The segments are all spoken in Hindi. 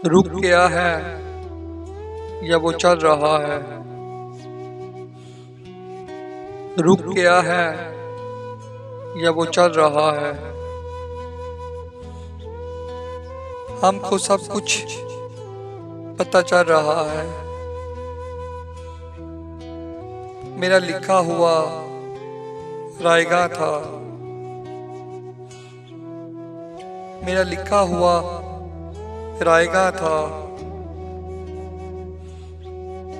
रुक गया है या वो चल रहा है। रुक गया है या वो चल रहा है। हमको सब कुछ पता चल रहा है। मेरा लिखा हुआ रायगा था। मेरा लिखा हुआ रायगा था।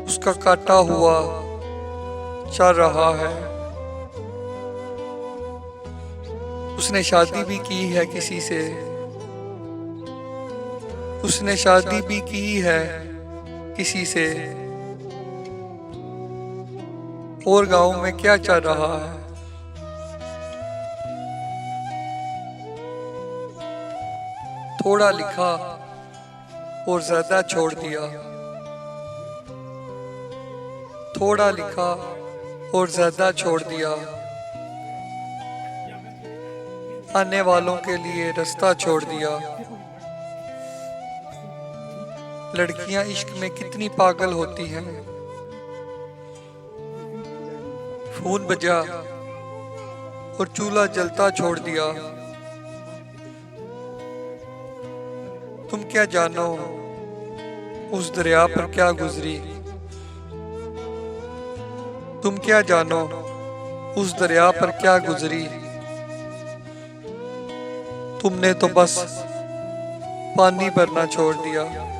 उसका काटा हुआ चल रहा है। उसने शादी भी की है किसी से। उसने शादी भी की है किसी से। और गांव में क्या चल रहा है। थोड़ा लिखा और ज्यादा छोड़ दिया। थोड़ा लिखा और ज्यादा छोड़ दिया। आने वालों के लिए रास्ता छोड़ दिया। लड़कियां इश्क में कितनी पागल होती हैं। फोन बजा और चूल्हा जलता छोड़ दिया। तुम क्या जानो उस दरिया पर क्या गुजरी। तुम क्या जानो उस दरिया पर क्या गुजरी। तुमने तो बस पानी भरना छोड़ दिया।